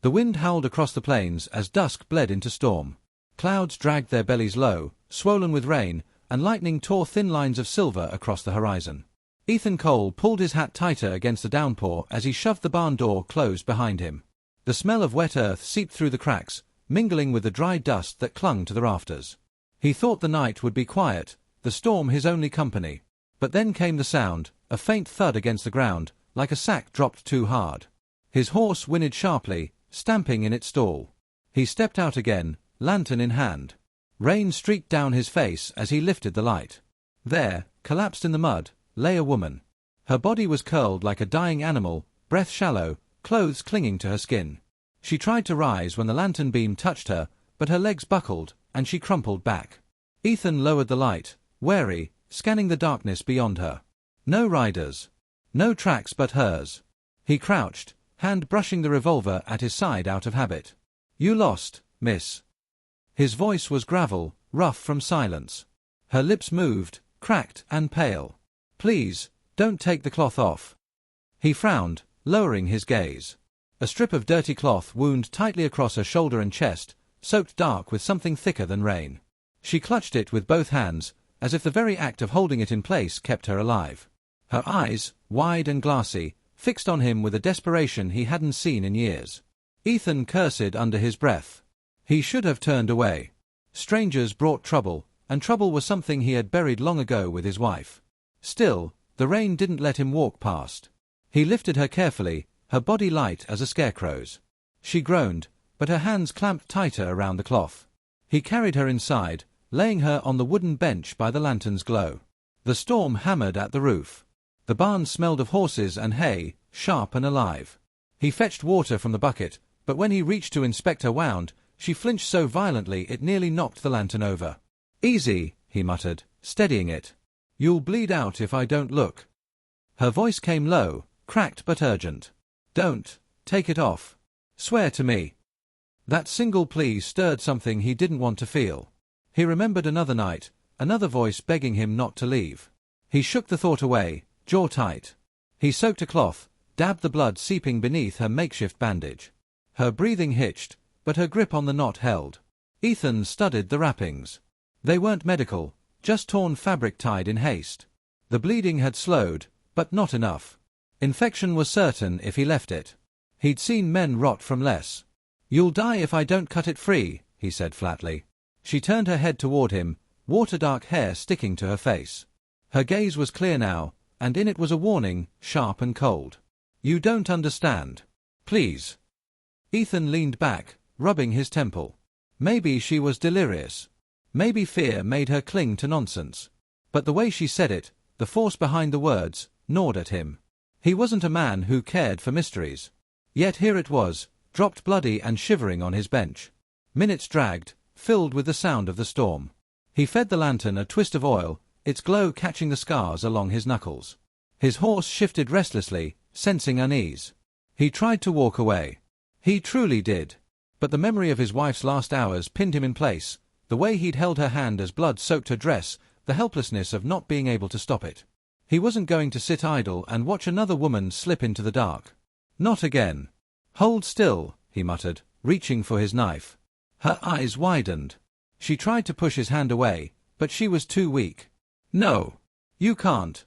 The wind howled across the plains as dusk bled into storm. Clouds dragged their bellies low, swollen with rain, and lightning tore thin lines of silver across the horizon. Ethan Cole pulled his hat tighter against the downpour as he shoved the barn door closed behind him. The smell of wet earth seeped through the cracks, mingling with the dry dust that clung to the rafters. He thought the night would be quiet, the storm his only company. But then came the sound, a faint thud against the ground, like a sack dropped too hard. His horse whinnied sharply, stamping in its stall. He stepped out again, lantern in hand. Rain streaked down his face as he lifted the light. There, collapsed in the mud, lay a woman. Her body was curled like a dying animal, breath shallow, clothes clinging to her skin. She tried to rise when the lantern beam touched her, but her legs buckled, and she crumpled back. Ethan lowered the light, wary, scanning the darkness beyond her. No riders. No tracks but hers. He crouched, hand brushing the revolver at his side out of habit. "You lost, miss." His voice was gravel, rough from silence. Her lips moved, cracked and pale. "Please, don't take the cloth off." He frowned, lowering his gaze. A strip of dirty cloth wound tightly across her shoulder and chest, soaked dark with something thicker than rain. She clutched it with both hands, as if the very act of holding it in place kept her alive. Her eyes, wide and glassy, fixed on him with a desperation he hadn't seen in years. Ethan cursed under his breath. He should have turned away. Strangers brought trouble, and trouble was something he had buried long ago with his wife. Still, the rain didn't let him walk past. He lifted her carefully, her body light as a scarecrow's. She groaned, but her hands clamped tighter around the cloth. He carried her inside, laying her on the wooden bench by the lantern's glow. The storm hammered at the roof. The barn smelled of horses and hay, sharp and alive. He fetched water from the bucket, but when he reached to inspect her wound, she flinched so violently it nearly knocked the lantern over. "Easy," he muttered, steadying it. "You'll bleed out if I don't look." Her voice came low, cracked but urgent. "Don't. Take it off. Swear to me." That single plea stirred something he didn't want to feel. He remembered another night, another voice begging him not to leave. He shook the thought away, jaw tight. He soaked a cloth, dabbed the blood seeping beneath her makeshift bandage. Her breathing hitched, but her grip on the knot held. Ethan studied the wrappings. They weren't medical, just torn fabric tied in haste. The bleeding had slowed, but not enough. Infection was certain if he left it. He'd seen men rot from less. "You'll die if I don't cut it free," he said flatly. She turned her head toward him, water-dark hair sticking to her face. Her gaze was clear now, and in it was a warning, sharp and cold. "You don't understand. Please." Ethan leaned back, rubbing his temple. Maybe she was delirious. Maybe fear made her cling to nonsense. But the way she said it, the force behind the words, gnawed at him. He wasn't a man who cared for mysteries. Yet here it was, dropped bloody and shivering on his bench. Minutes dragged, filled with the sound of the storm. He fed the lantern a twist of oil, its glow catching the scars along his knuckles. His horse shifted restlessly, sensing unease. He tried to walk away. He truly did. But the memory of his wife's last hours pinned him in place, the way he'd held her hand as blood soaked her dress, the helplessness of not being able to stop it. He wasn't going to sit idle and watch another woman slip into the dark. Not again. "Hold still," he muttered, reaching for his knife. Her eyes widened. She tried to push his hand away, but she was too weak. "No. You can't."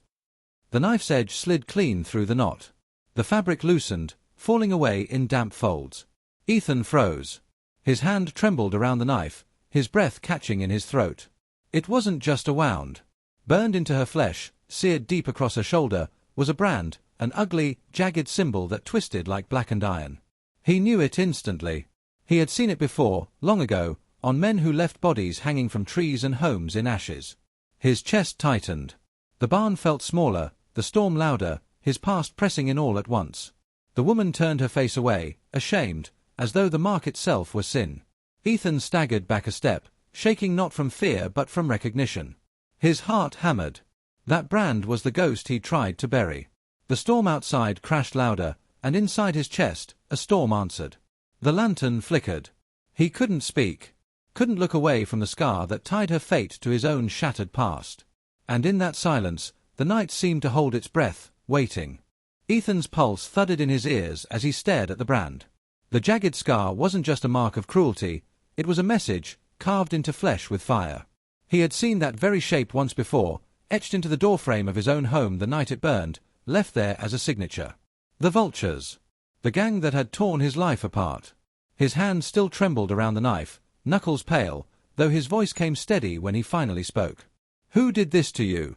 The knife's edge slid clean through the knot. The fabric loosened, falling away in damp folds. Ethan froze. His hand trembled around the knife, his breath catching in his throat. It wasn't just a wound. Burned into her flesh, seared deep across her shoulder, was a brand, an ugly, jagged symbol that twisted like blackened iron. He knew it instantly. He had seen it before, long ago, on men who left bodies hanging from trees and homes in ashes. His chest tightened. The barn felt smaller, the storm louder, his past pressing in all at once. The woman turned her face away, ashamed, as though the mark itself was sin. Ethan staggered back a step, shaking not from fear but from recognition. His heart hammered. That brand was the ghost he'd tried to bury. The storm outside crashed louder, and inside his chest, a storm answered. The lantern flickered. He couldn't speak, couldn't look away from the scar that tied her fate to his own shattered past. And in that silence, the night seemed to hold its breath, waiting. Ethan's pulse thudded in his ears as he stared at the brand. The jagged scar wasn't just a mark of cruelty, it was a message, carved into flesh with fire. He had seen that very shape once before, etched into the doorframe of his own home the night it burned, left there as a signature. The vultures. The gang that had torn his life apart. His hand still trembled around the knife, knuckles pale, though his voice came steady when he finally spoke. "Who did this to you?"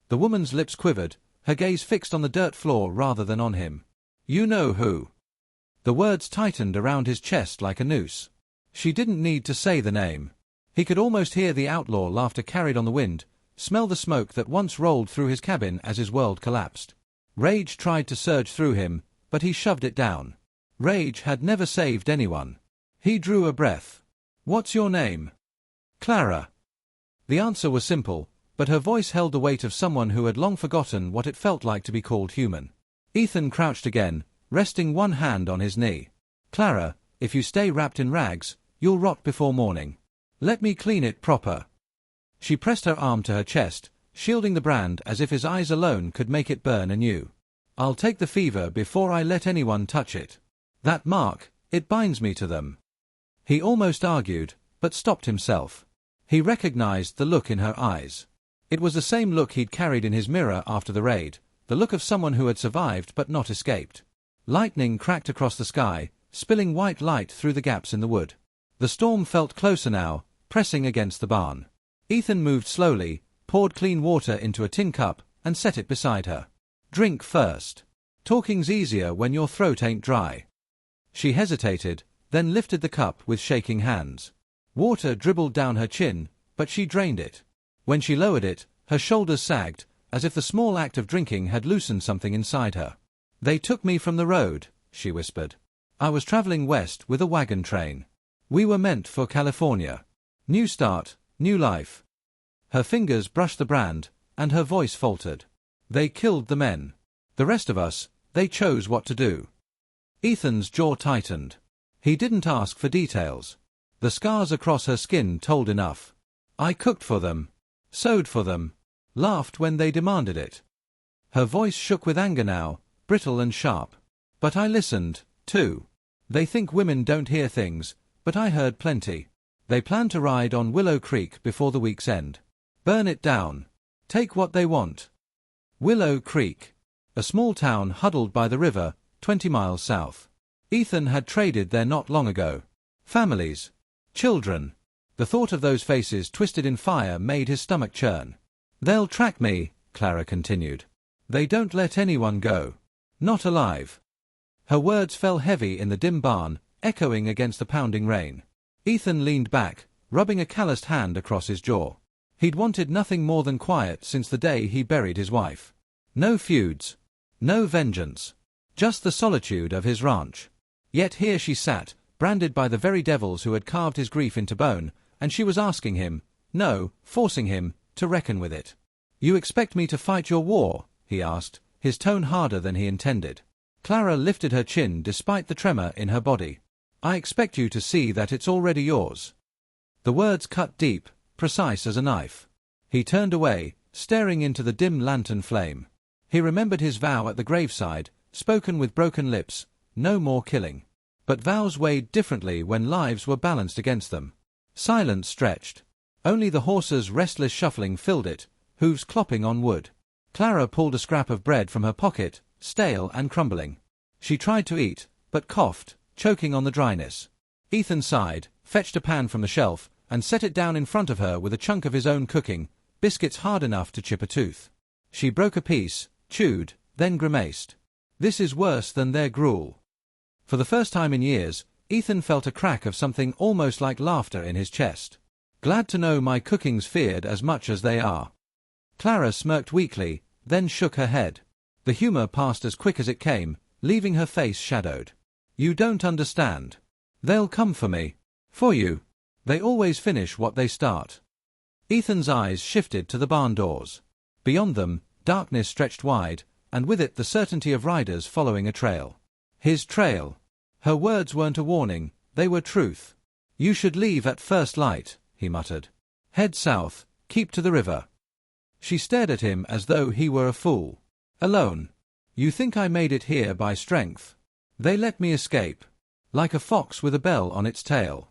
The woman's lips quivered, her gaze fixed on the dirt floor rather than on him. "You know who." The words tightened around his chest like a noose. She didn't need to say the name. He could almost hear the outlaw laughter carried on the wind, smell the smoke that once rolled through his cabin as his world collapsed. Rage tried to surge through him, but he shoved it down. Rage had never saved anyone. He drew a breath. "What's your name?" "Clara." The answer was simple, but her voice held the weight of someone who had long forgotten what it felt like to be called human. Ethan crouched again, resting one hand on his knee. "Clara, if you stay wrapped in rags, you'll rot before morning. Let me clean it proper." She pressed her arm to her chest, shielding the brand as if his eyes alone could make it burn anew. "I'll take the fever before I let anyone touch it. That mark, it binds me to them." He almost argued, but stopped himself. He recognized the look in her eyes. It was the same look he'd carried in his mirror after the raid, the look of someone who had survived but not escaped. Lightning cracked across the sky, spilling white light through the gaps in the wood. The storm felt closer now, pressing against the barn. Ethan moved slowly, poured clean water into a tin cup, and set it beside her. "Drink first. Talking's easier when your throat ain't dry." She hesitated, then lifted the cup with shaking hands. Water dribbled down her chin, but she drained it. When she lowered it, her shoulders sagged, as if the small act of drinking had loosened something inside her. "They took me from the road," she whispered. "I was traveling west with a wagon train. We were meant for California. New start, new life." Her fingers brushed the brand, and her voice faltered. "They killed the men. The rest of us, they chose what to do." Ethan's jaw tightened. He didn't ask for details. The scars across her skin told enough. "I cooked for them, sewed for them, laughed when they demanded it." Her voice shook with anger now, brittle and sharp. "But I listened, too. They think women don't hear things, but I heard plenty. They plan to ride on Willow Creek before the week's end. Burn it down. Take what they want." Willow Creek. A small town huddled by the river, 20 miles south. Ethan had traded there not long ago. Families. Children. The thought of those faces twisted in fire made his stomach churn. "They'll track me," Clara continued. "They don't let anyone go. Not alive." Her words fell heavy in the dim barn, echoing against the pounding rain. Ethan leaned back, rubbing a calloused hand across his jaw. He'd wanted nothing more than quiet since the day he buried his wife. No feuds. No vengeance. Just the solitude of his ranch. Yet here she sat, branded by the very devils who had carved his grief into bone, and she was asking him, no, forcing him, to reckon with it. "You expect me to fight your war?" he asked, his tone harder than he intended. Clara lifted her chin despite the tremor in her body. "I expect you to see that it's already yours." The words cut deep, precise as a knife. He turned away, staring into the dim lantern flame. He remembered his vow at the graveside, spoken with broken lips, no more killing. But vows weighed differently when lives were balanced against them. Silence stretched. Only the horse's restless shuffling filled it, hooves clopping on wood. Clara pulled a scrap of bread from her pocket, stale and crumbling. She tried to eat, but coughed, choking on the dryness. Ethan sighed, fetched a pan from the shelf, and set it down in front of her with a chunk of his own cooking, biscuits hard enough to chip a tooth. She broke a piece, chewed, then grimaced. "This is worse than their gruel." For the first time in years, Ethan felt a crack of something almost like laughter in his chest. "Glad to know my cooking's feared as much as they are." Clara smirked weakly, then shook her head. The humor passed as quick as it came, leaving her face shadowed. "You don't understand. They'll come for me. For you. They always finish what they start." Ethan's eyes shifted to the barn doors. Beyond them, darkness stretched wide, and with it the certainty of riders following a trail. His trail. Her words weren't a warning, they were truth. "You should leave at first light," he muttered. "Head south, keep to the river." She stared at him as though he were a fool. "Alone. You think I made it here by strength? They let me escape. like a fox with a bell on its tail.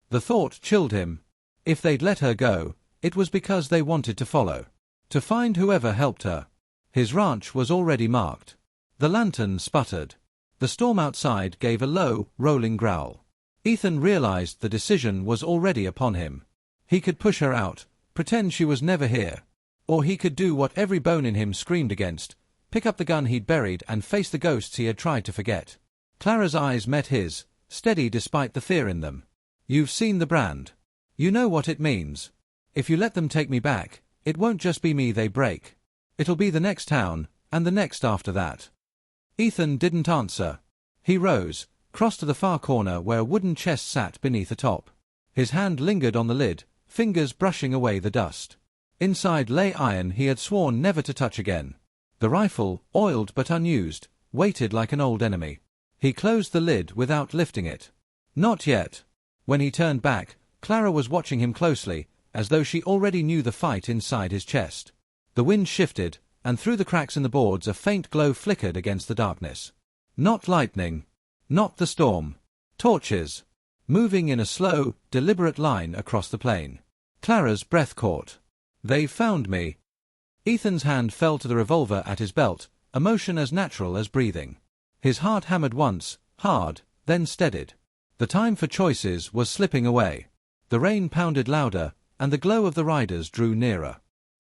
The thought chilled him. If they'd let her go, it was because they wanted to follow. To find whoever helped her. His ranch was already marked. The lantern sputtered. The storm outside gave a low, rolling growl. Ethan realized the decision was already upon him. He could push her out, pretend she was never here. Or he could do what every bone in him screamed against, pick up the gun he'd buried and face the ghosts he had tried to forget. Clara's eyes met his, steady despite the fear in them. You've seen the brand. You know what it means. If you let them take me back, it won't just be me they break. It'll be the next town, and the next after that. Ethan didn't answer. He rose, crossed to the far corner where a wooden chest sat beneath a top. His hand lingered on the lid, fingers brushing away the dust. Inside lay iron he had sworn never to touch again. The rifle, oiled but unused, waited like an old enemy. He closed the lid without lifting it. Not yet. When he turned back, Clara was watching him closely, as though she already knew the fight inside his chest. The wind shifted, and through the cracks in the boards a faint glow flickered against the darkness. Not lightning. Not the storm. Torches. Moving in a slow, deliberate line across the plain. Clara's breath caught. They found me. Ethan's hand fell to the revolver at his belt, a motion as natural as breathing. His heart hammered once, hard, then steadied. The time for choices was slipping away. The rain pounded louder, and the glow of the riders drew nearer.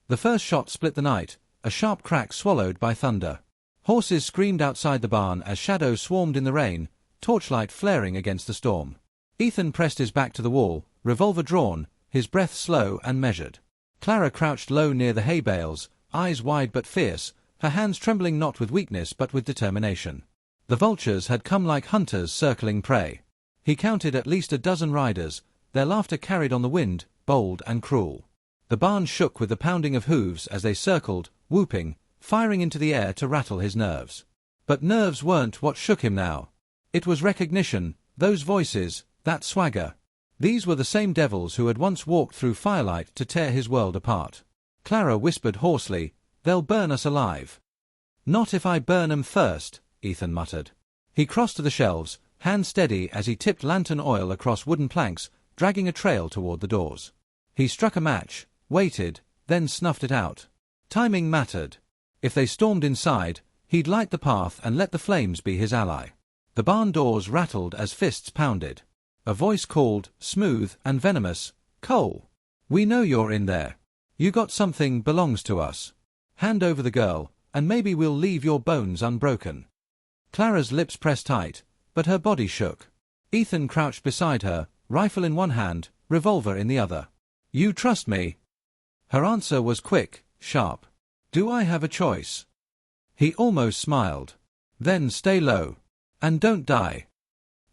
The first shot split the night, a sharp crack swallowed by thunder. Horses screamed outside the barn as shadows swarmed in the rain, torchlight flaring against the storm. Ethan pressed his back to the wall, revolver drawn, his breath slow and measured. Clara crouched low near the hay bales, eyes wide but fierce, her hands trembling not with weakness but with determination. The vultures had come like hunters circling prey. He counted at least a dozen riders, their laughter carried on the wind, bold and cruel. The barn shook with the pounding of hooves as they circled, whooping, firing into the air to rattle his nerves. But nerves weren't what shook him now. It was recognition, those voices, that swagger. These were the same devils who had once walked through firelight to tear his world apart. Clara whispered hoarsely, "They'll burn us alive." "Not if I burn 'em first," Ethan muttered. He crossed to the shelves, hand steady as he tipped lantern oil across wooden planks, dragging a trail toward the doors. He struck a match, waited, then snuffed it out. Timing mattered. If they stormed inside, he'd light the path and let the flames be his ally. The barn doors rattled as fists pounded. A voice called, smooth and venomous, "Cole! We know you're in there. You got something belongs to us. Hand over the girl, and maybe we'll leave your bones unbroken." Clara's lips pressed tight, but her body shook. Ethan crouched beside her, rifle in one hand, revolver in the other. "You trust me?" Her answer was quick, sharp. "Do I have a choice?" He almost smiled. "Then stay low. And don't die."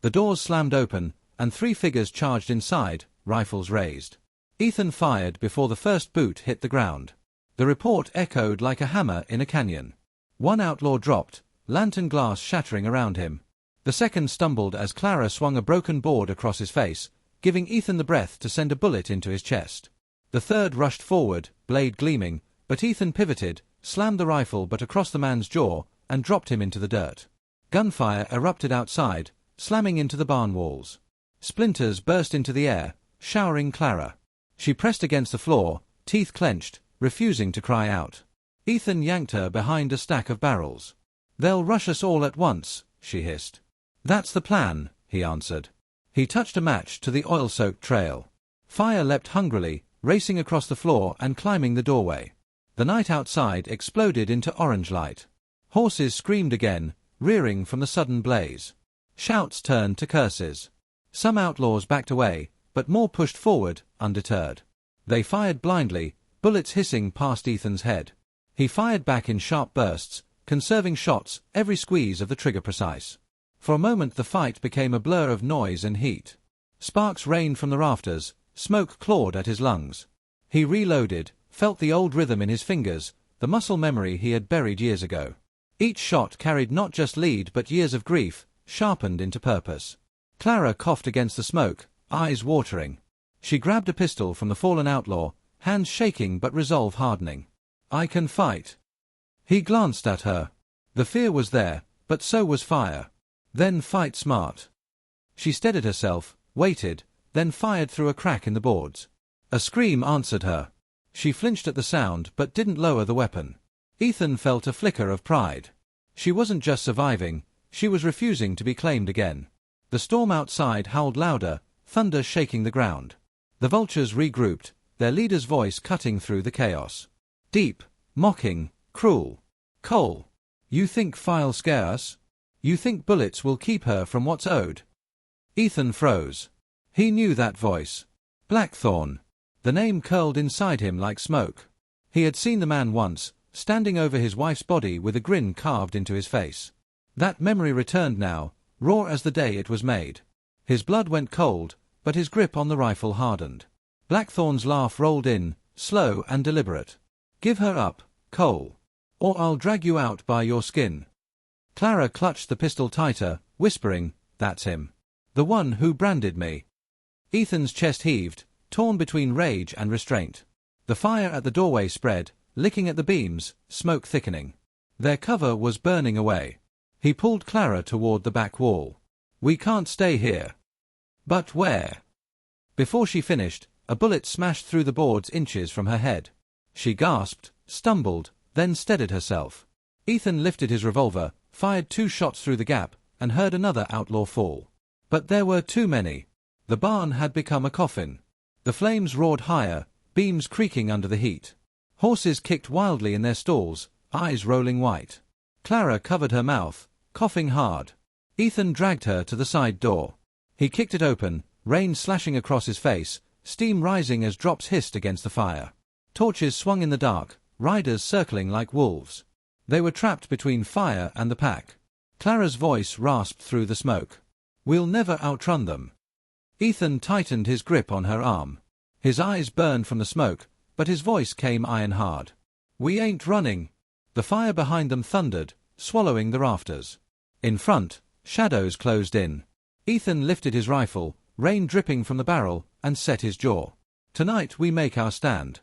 The doors slammed open, and 3 figures charged inside, rifles raised. Ethan fired before the first boot hit the ground. The report echoed like a hammer in a canyon. One outlaw dropped, lantern glass shattering around him. The second stumbled as Clara swung a broken board across his face, giving Ethan the breath to send a bullet into his chest. The third rushed forward, blade gleaming, but Ethan pivoted, slammed the rifle but across the man's jaw, and dropped him into the dirt. Gunfire erupted outside, slamming into the barn walls. Splinters burst into the air, showering Clara. She pressed against the floor, teeth clenched, refusing to cry out. Ethan yanked her behind a stack of barrels. "They'll rush us all at once," she hissed. "That's the plan," he answered. He touched a match to the oil-soaked trail. Fire leapt hungrily, racing across the floor and climbing the doorway. The night outside exploded into orange light. Horses screamed again, rearing from the sudden blaze. Shouts turned to curses. Some outlaws backed away, but more pushed forward, undeterred. They fired blindly, bullets hissing past Ethan's head. He fired back in sharp bursts, conserving shots, every squeeze of the trigger precise. For a moment the fight became a blur of noise and heat. Sparks rained from the rafters, smoke clawed at his lungs. He reloaded, felt the old rhythm in his fingers, the muscle memory he had buried years ago. Each shot carried not just lead but years of grief, sharpened into purpose. Clara coughed against the smoke, eyes watering. She grabbed a pistol from the fallen outlaw, hands shaking but resolve hardening. "I can fight." He glanced at her. The fear was there, but so was fire. "Then fight smart." She steadied herself, waited, then fired through a crack in the boards. A scream answered her. She flinched at the sound but didn't lower the weapon. Ethan felt a flicker of pride. She wasn't just surviving, she was refusing to be claimed again. The storm outside howled louder, thunder shaking the ground. The vultures regrouped, their leader's voice cutting through the chaos. Deep, mocking, cruel. "Cole, you think fire'll scare us? You think bullets will keep her from what's owed?" Ethan froze. He knew that voice. Blackthorn. The name curled inside him like smoke. He had seen the man once, standing over his wife's body with a grin carved into his face. That memory returned now, raw as the day it was made. His blood went cold, but his grip on the rifle hardened. Blackthorn's laugh rolled in, slow and deliberate. "Give her up, Cole. Or I'll drag you out by your skin." Clara clutched the pistol tighter, whispering, "That's him. The one who branded me." Ethan's chest heaved, torn between rage and restraint. The fire at the doorway spread, licking at the beams, smoke thickening. Their cover was burning away. He pulled Clara toward the back wall. "We can't stay here." "But where?" Before she finished, a bullet smashed through the boards inches from her head. She gasped, stumbled, then steadied herself. Ethan lifted his revolver, fired 2 shots through the gap, and heard another outlaw fall. But there were too many. The barn had become a coffin. The flames roared higher, beams creaking under the heat. Horses kicked wildly in their stalls, eyes rolling white. Clara covered her mouth, coughing hard. Ethan dragged her to the side door. He kicked it open, rain slashing across his face, steam rising as drops hissed against the fire. Torches swung in the dark, riders circling like wolves. They were trapped between fire and the pack. Clara's voice rasped through the smoke. "We'll never outrun them." Ethan tightened his grip on her arm. His eyes burned from the smoke, but his voice came iron hard. "We ain't running." The fire behind them thundered, swallowing the rafters. In front, shadows closed in. Ethan lifted his rifle, rain dripping from the barrel, and set his jaw. "Tonight we make our stand."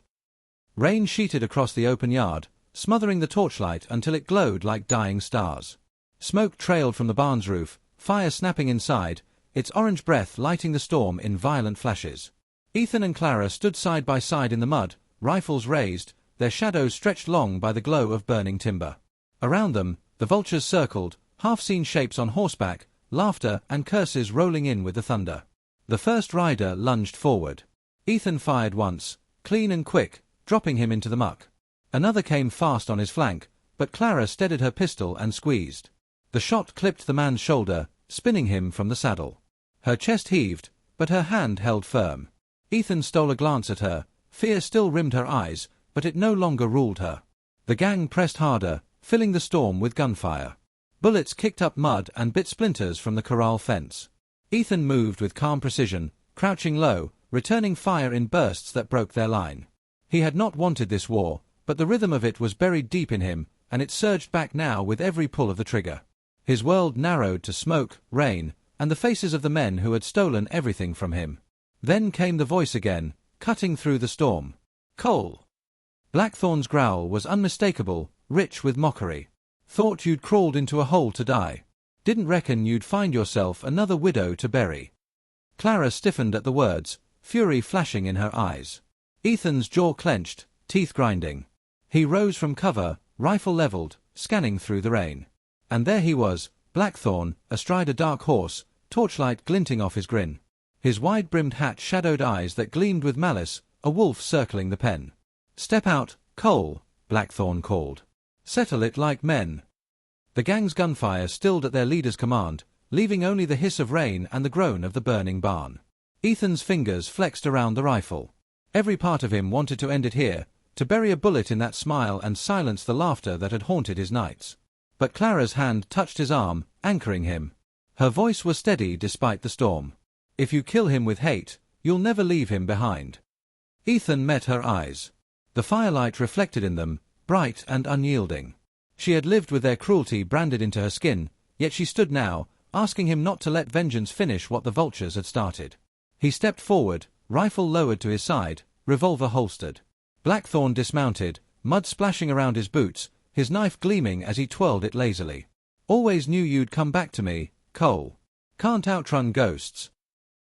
Rain sheeted across the open yard, smothering the torchlight until it glowed like dying stars. Smoke trailed from the barn's roof, fire snapping inside, its orange breath lighting the storm in violent flashes. Ethan and Clara stood side by side in the mud, rifles raised, their shadows stretched long by the glow of burning timber. Around them, the vultures circled, half-seen shapes on horseback, laughter and curses rolling in with the thunder. The first rider lunged forward. Ethan fired once, clean and quick, dropping him into the muck. Another came fast on his flank, but Clara steadied her pistol and squeezed. The shot clipped the man's shoulder, spinning him from the saddle. Her chest heaved, but her hand held firm. Ethan stole a glance at her. Fear still rimmed her eyes, but it no longer ruled her. The gang pressed harder, filling the storm with gunfire. Bullets kicked up mud and bit splinters from the corral fence. Ethan moved with calm precision, crouching low, returning fire in bursts that broke their line. He had not wanted this war, but the rhythm of it was buried deep in him, and it surged back now with every pull of the trigger. His world narrowed to smoke, rain, and the faces of the men who had stolen everything from him. Then came the voice again, cutting through the storm. "Cole." Blackthorn's growl was unmistakable, rich with mockery. "Thought you'd crawled into a hole to die. Didn't reckon you'd find yourself another widow to bury." Clara stiffened at the words, fury flashing in her eyes. Ethan's jaw clenched, teeth grinding. He rose from cover, rifle leveled, scanning through the rain. And there he was, Blackthorn, astride a dark horse, torchlight glinting off his grin. His wide-brimmed hat shadowed eyes that gleamed with malice, a wolf circling the pen. "Step out, Cole," Blackthorn called. "Settle it like men." The gang's gunfire stilled at their leader's command, leaving only the hiss of rain and the groan of the burning barn. Ethan's fingers flexed around the rifle. Every part of him wanted to end it here, to bury a bullet in that smile and silence the laughter that had haunted his nights. But Clara's hand touched his arm, anchoring him. Her voice was steady despite the storm. "If you kill him with hate, you'll never leave him behind." Ethan met her eyes. The firelight reflected in them, bright and unyielding. She had lived with their cruelty branded into her skin, yet she stood now, asking him not to let vengeance finish what the vultures had started. He stepped forward, rifle lowered to his side, revolver holstered. Blackthorn dismounted, mud splashing around his boots, his knife gleaming as he twirled it lazily. "Always knew you'd come back to me, Cole." Can't outrun ghosts.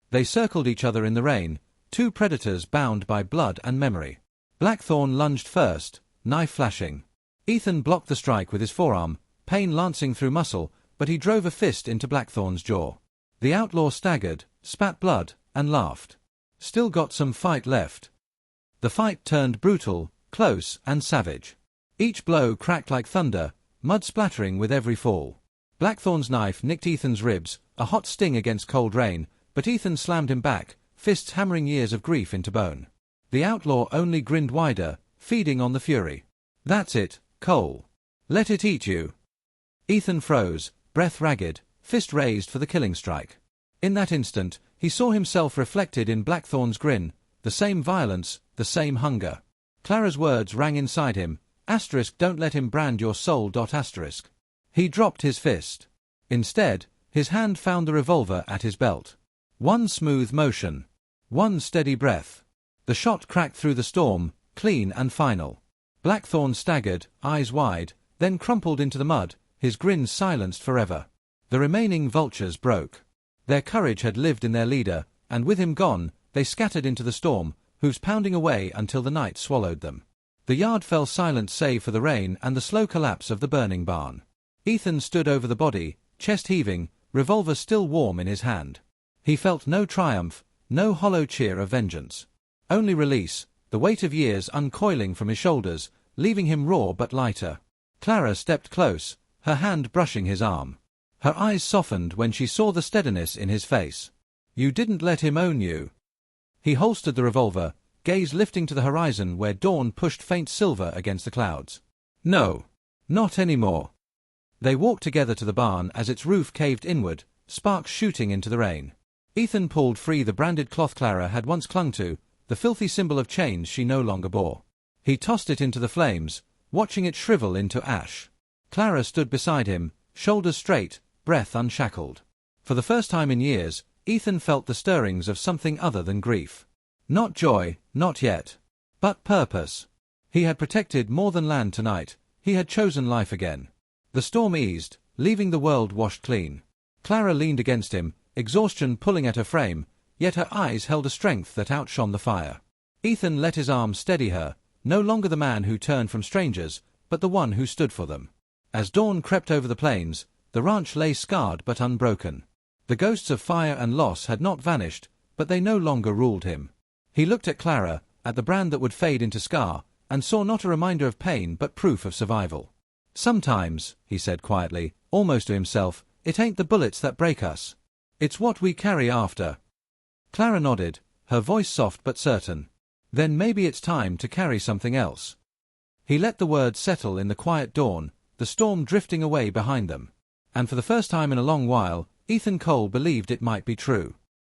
They circled each other in the rain, two predators bound by blood and memory. Blackthorn lunged first, knife flashing. Ethan blocked the strike with his forearm, pain lancing through muscle, but he drove a fist into Blackthorn's jaw. The outlaw staggered, spat blood, and laughed. Still got some fight left. The fight turned brutal, close, and savage. Each blow cracked like thunder, mud splattering with every fall. Blackthorn's knife nicked Ethan's ribs, a hot sting against cold rain, but Ethan slammed him back, fists hammering years of grief into bone. The outlaw only grinned wider, feeding on the fury. That's it, Cole. Let it eat you. Ethan froze, breath ragged, fist raised for the killing strike. In that instant, he saw himself reflected in Blackthorn's grin, the same violence, the same hunger. Clara's words rang inside him, "Don't let him brand your soul." He dropped his fist. Instead, his hand found the revolver at his belt. One smooth motion. One steady breath. The shot cracked through the storm, clean and final. Blackthorn staggered, eyes wide, then crumpled into the mud, his grin silenced forever. The remaining vultures broke. Their courage had lived in their leader, and with him gone, they scattered into the storm, hooves pounding away until the night swallowed them. The yard fell silent save for the rain and the slow collapse of the burning barn. Ethan stood over the body, chest heaving, revolver still warm in his hand. He felt no triumph, no hollow cheer of vengeance. Only release, the weight of years uncoiling from his shoulders, leaving him raw but lighter. Clara stepped close, her hand brushing his arm. Her eyes softened when she saw the steadiness in his face. "You didn't let him own you." He holstered the revolver, gaze lifting to the horizon where dawn pushed faint silver against the clouds. "No. Not anymore." They walked together to the barn as its roof caved inward, sparks shooting into the rain. Ethan pulled free the branded cloth Clara had once clung to, the filthy symbol of chains she no longer bore. He tossed it into the flames, watching it shrivel into ash. Clara stood beside him, shoulders straight, breath unshackled. For the first time in years, Ethan felt the stirrings of something other than grief. Not joy, not yet. But purpose. He had protected more than land tonight, he had chosen life again. The storm eased, leaving the world washed clean. Clara leaned against him, exhaustion pulling at her frame, yet her eyes held a strength that outshone the fire. Ethan let his arm steady her, no longer the man who turned from strangers, but the one who stood for them. As dawn crept over the plains, the ranch lay scarred but unbroken. The ghosts of fire and loss had not vanished, but they no longer ruled him. He looked at Clara, at the brand that would fade into scar, and saw not a reminder of pain but proof of survival. "Sometimes," he said quietly, almost to himself, "it ain't the bullets that break us. It's what we carry after." Clara nodded, her voice soft but certain. "Then maybe it's time to carry something else." He let the words settle in the quiet dawn, the storm drifting away behind them. And for the first time in a long while, Ethan Cole believed it might be true.